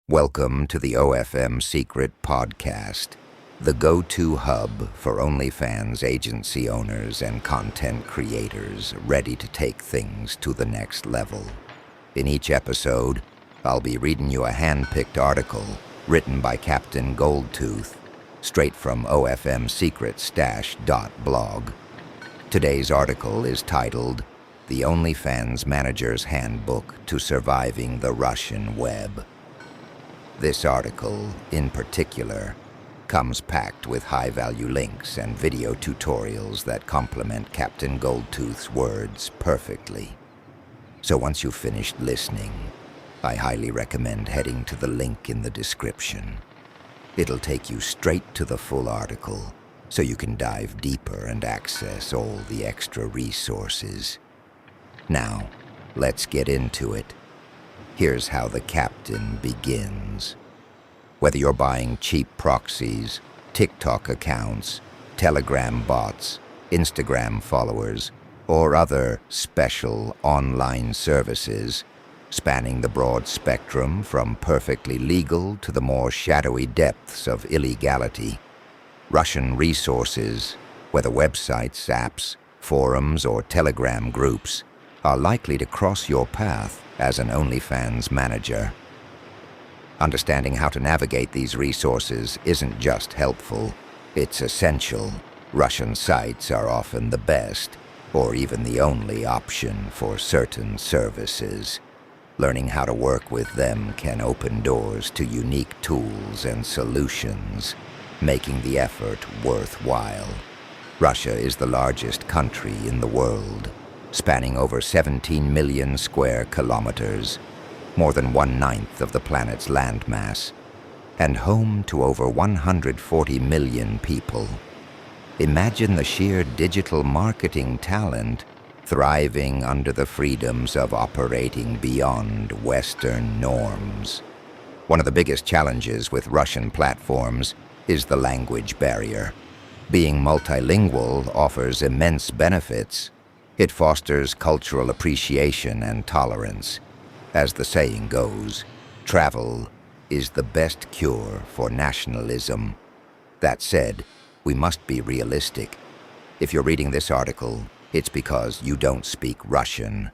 Welcome to the OFM Secret Podcast, the go-to hub for OnlyFans agency owners and content creators ready to take things to the next level. In each episode, I'll be reading you a hand-picked article written by Captain Goldtooth, straight from ofmsecretstash.blog. Today's article is titled, "The OnlyFans Manager's Handbook to Surviving the Russian Web." This article, in particular, comes packed with high-value links and video tutorials that complement Captain Goldtooth's words perfectly. So once you've finished listening, I highly recommend heading to the link in the description. It'll take you straight to the full article, so you can dive deeper and access all the extra resources. Now, let's get into it. Here's how the captain begins. Whether you're buying cheap proxies, TikTok accounts, Telegram bots, Instagram followers, or other special online services, spanning the broad spectrum from perfectly legal to the more shadowy depths of illegality, Russian resources, whether websites, apps, forums, or Telegram groups, are likely to cross your path as an OnlyFans manager. Understanding how to navigate these resources isn't just helpful, it's essential. Russian sites are often the best, or even the only option for certain services. Learning how to work with them can open doors to unique tools and solutions, making the effort worthwhile. Russia is the largest country in the world, spanning over 17 million square kilometers, more than 1/9 of the planet's landmass, and home to over 140 million people. Imagine the sheer digital marketing talent thriving under the freedoms of operating beyond Western norms. One of the biggest challenges with Russian platforms is the language barrier. Being multilingual offers immense benefits. It fosters cultural appreciation and tolerance. As the saying goes, travel is the best cure for nationalism. That said, we must be realistic. If you're reading this article, it's because you don't speak Russian.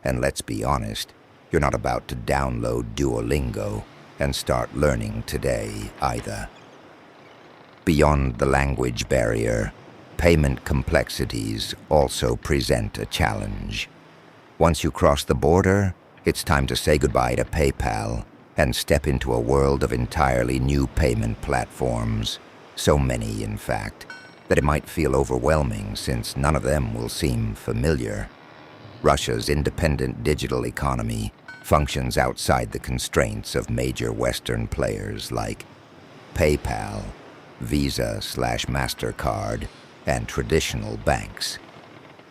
And let's be honest, you're not about to download Duolingo and start learning today either. Beyond the language barrier, payment complexities also present a challenge. Once you cross the border, it's time to say goodbye to PayPal and step into a world of entirely new payment platforms. So many, in fact, that it might feel overwhelming since none of them will seem familiar. Russia's independent digital economy functions outside the constraints of major Western players like PayPal, Visa/MasterCard, and traditional banks.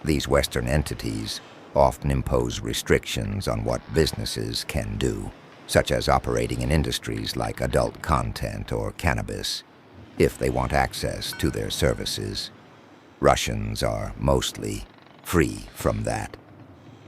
These Western entities often impose restrictions on what businesses can do, such as operating in industries like adult content or cannabis, if they want access to their services. Russians are mostly free from that.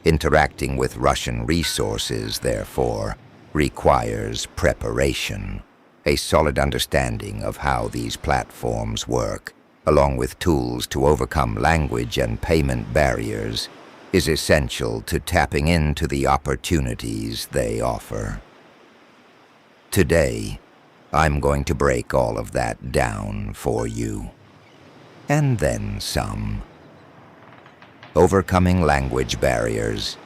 Interacting with Russian resources, therefore, requires preparation. A solid understanding of how these platforms work, along with tools to overcome language and payment barriers, is essential to tapping into the opportunities they offer. Today, I'm going to break all of that down for you. And then some. Overcoming language barriers.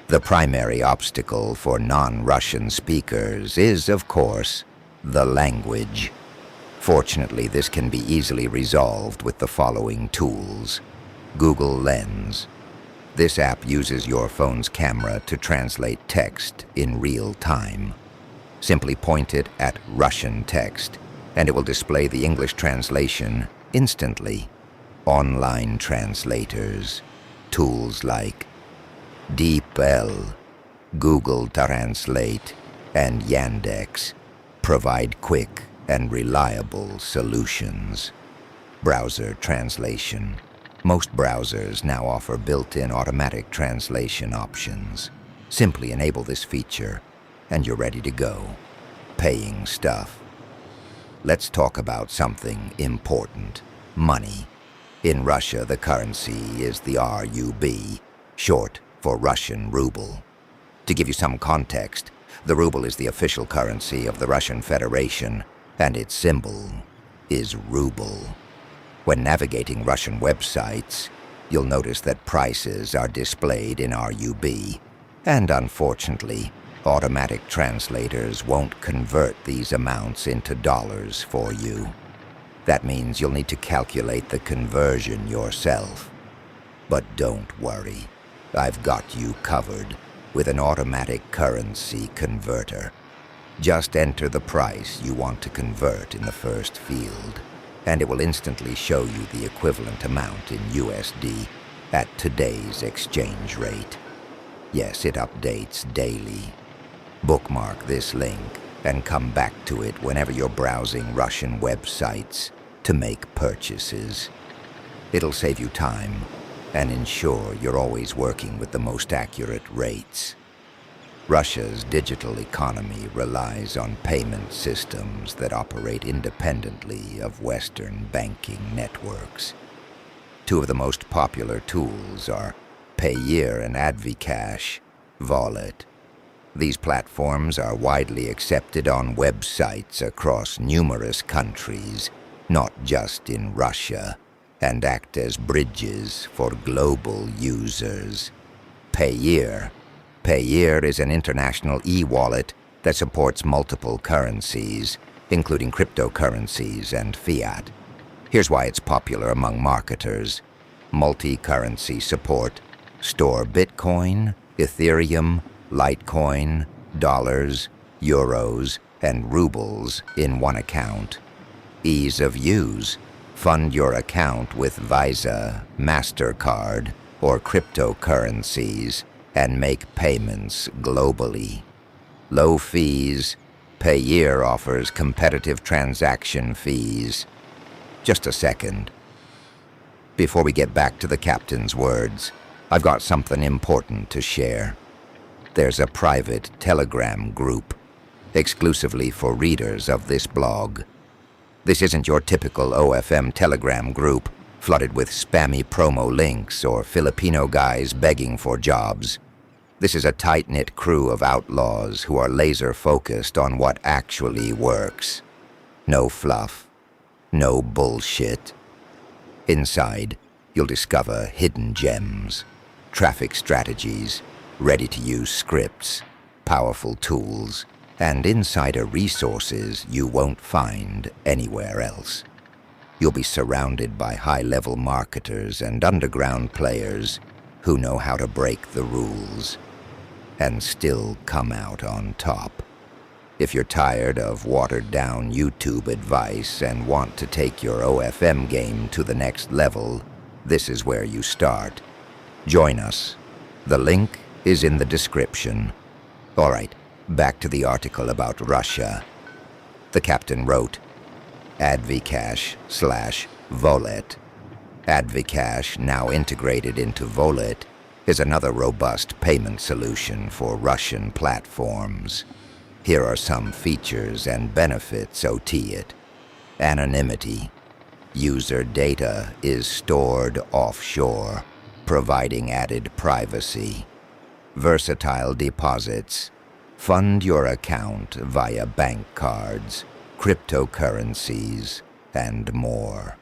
The primary obstacle for non-Russian speakers is, of course, the language. Fortunately, this can be easily resolved with the following tools. Google Lens. This app uses your phone's camera to translate text in real time. Simply point it at Russian text, and it will display the English translation instantly. Online translators. Tools like DeepL, Google Translate, and Yandex provide quick and reliable solutions. Browser translation. Most browsers now offer built-in automatic translation options. Simply enable this feature, and you're ready to go. paying stuff. Let's talk about something important: money. In Russia, the currency is the RUB, short for Russian ruble. To give you some context, the ruble is the official currency of the Russian Federation, and its symbol is ruble. When navigating Russian websites, you'll notice that prices are displayed in RUB, and unfortunately, automatic translators won't convert these amounts into dollars for you. That means you'll need to calculate the conversion yourself. But don't worry, I've got you covered with an automatic currency converter. Just enter the price you want to convert in the first field, and it will instantly show you the equivalent amount in USD at today's exchange rate. Yes, it updates daily. Bookmark this link and come back to it whenever you're browsing Russian websites to make purchases. It'll save you time and ensure you're always working with the most accurate rates. Russia's digital economy relies on payment systems that operate independently of Western banking networks. Two of the most popular tools are Payeer and Advcash Wallet. These platforms are widely accepted on websites across numerous countries, not just in Russia, and act as bridges for global users. Payeer is an international e-wallet that supports multiple currencies, including cryptocurrencies and fiat. Here's why it's popular among marketers: multi-currency support. Store Bitcoin, Ethereum, Litecoin, dollars, euros, and rubles in one account. Ease of use. Fund your account with Visa, MasterCard, or cryptocurrencies and make payments globally. Low fees. Payeer offers competitive transaction fees. Just a second. Before we get back to the captain's words, I've got something important to share. There's a private Telegram group exclusively for readers of this blog. This isn't your typical OFM Telegram group flooded with spammy promo links or Filipino guys begging for jobs. This is a tight-knit crew of outlaws who are laser-focused on what actually works. No fluff. No bullshit. Inside, you'll discover hidden gems, traffic strategies, ready-to-use scripts, powerful tools, and insider resources you won't find anywhere else. You'll be surrounded by high-level marketers and underground players who know how to break the rules and still come out on top. If you're tired of watered-down YouTube advice and want to take your OFM game to the next level, this is where you start. Join us. The link is in the description. All right, back to the article about Russia. The captain wrote, Advcash/Volet. Advcash, now integrated into Volet, is another robust payment solution for Russian platforms. Here are some features and benefits OT it. Anonymity. User data is stored offshore, providing added privacy. Versatile deposits. Fund your account via bank cards, cryptocurrencies, and more.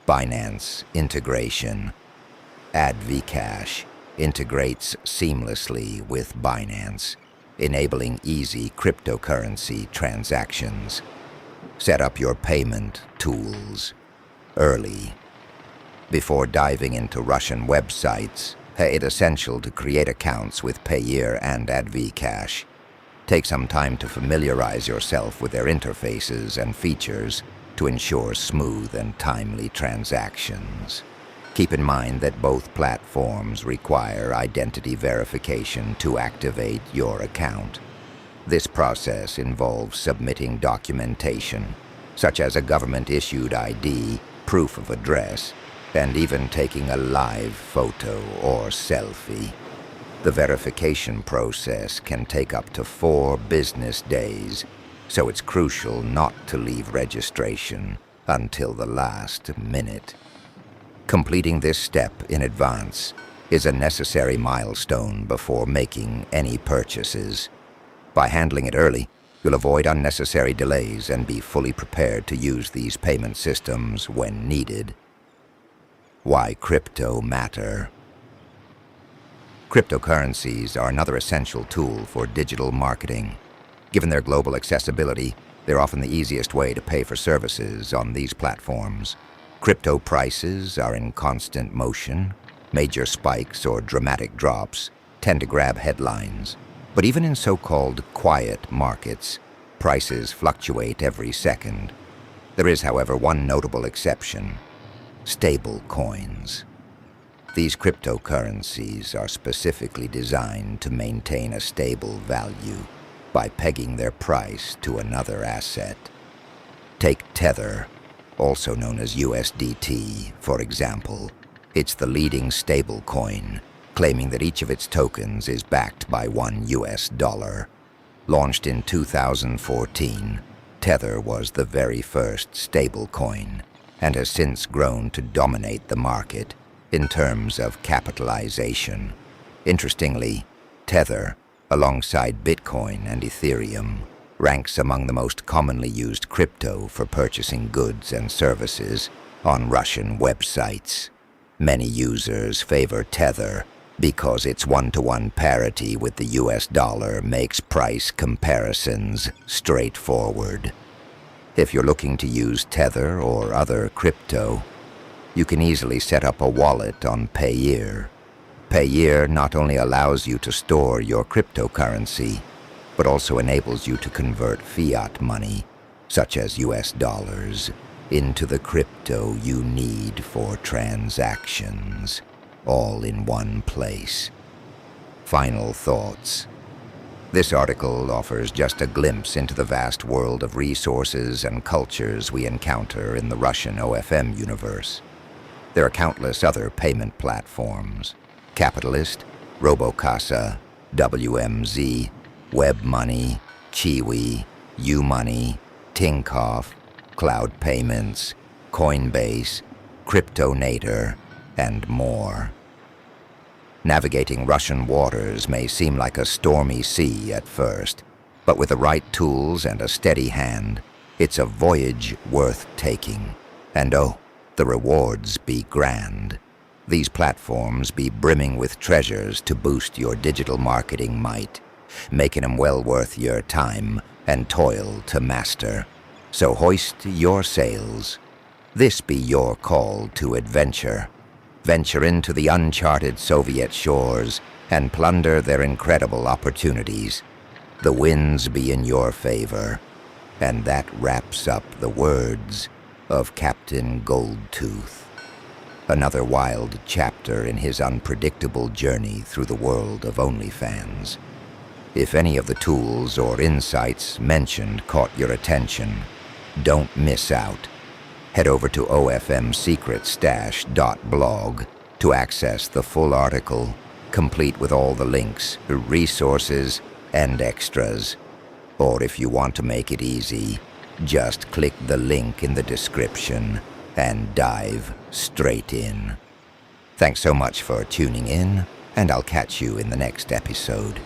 Binance integration. Advcash integrates seamlessly with Binance, enabling easy cryptocurrency transactions. Set up your payment tools early. Before diving into Russian websites, it's essential to create accounts with Payeer and Advcash. Take some time to familiarize yourself with their interfaces and features to ensure smooth and timely transactions. Keep in mind that both platforms require identity verification to activate your account. This process involves submitting documentation, such as a government-issued ID, proof of address, and even taking a live photo or selfie. The verification process can take up to 4 business days, so it's crucial not to leave registration until the last minute. Completing this step in advance is a necessary milestone before making any purchases. By handling it early, you'll avoid unnecessary delays and be fully prepared to use these payment systems when needed. Why crypto matter. Cryptocurrencies are another essential tool for digital marketing. Given their global accessibility, they're often the easiest way to pay for services on these platforms. Crypto prices are in constant motion. Major spikes or dramatic drops tend to grab headlines. But even in so-called quiet markets, prices fluctuate every second. There is, however, one notable exception: stable coins. These cryptocurrencies are specifically designed to maintain a stable value by pegging their price to another asset. Take Tether, also known as USDT, for example. It's the leading stablecoin, claiming that each of its tokens is backed by $1. Launched in 2014, Tether was the very first stablecoin and has since grown to dominate the market in terms of capitalization. Interestingly, Tether, alongside Bitcoin and Ethereum, ranks among the most commonly used crypto for purchasing goods and services on Russian websites. Many users favor Tether because its one-to-one parity with the US dollar makes price comparisons straightforward. If you're looking to use Tether or other crypto, you can easily set up a wallet on Payeer. Payeer not only allows you to store your cryptocurrency, but also enables you to convert fiat money, such as US dollars, into the crypto you need for transactions, all in one place. Final thoughts. This article offers just a glimpse into the vast world of resources and cultures we encounter in the Russian OFM universe. There are countless other payment platforms: Capitalist, Robocasa, WMZ, WebMoney, Chiwi, Umoney, Tinkoff, Cloud Payments, Coinbase, Cryptonator, and more. Navigating Russian waters may seem like a stormy sea at first, but with the right tools and a steady hand, it's a voyage worth taking. And oh, the rewards be grand. These platforms be brimming with treasures to boost your digital marketing might, making them well worth your time and toil to master. So hoist your sails. This be your call to adventure. Venture into the uncharted Soviet shores and plunder their incredible opportunities. The winds be in your favor. And that wraps up the words of Captain Goldtooth. Another wild chapter in his unpredictable journey through the world of OnlyFans. If any of the tools or insights mentioned caught your attention, don't miss out. Head over to ofmsecretstash.blog to access the full article, complete with all the links, resources, and extras. Or if you want to make it easy, just click the link in the description and dive straight in. Thanks so much for tuning in, and I'll catch you in the next episode.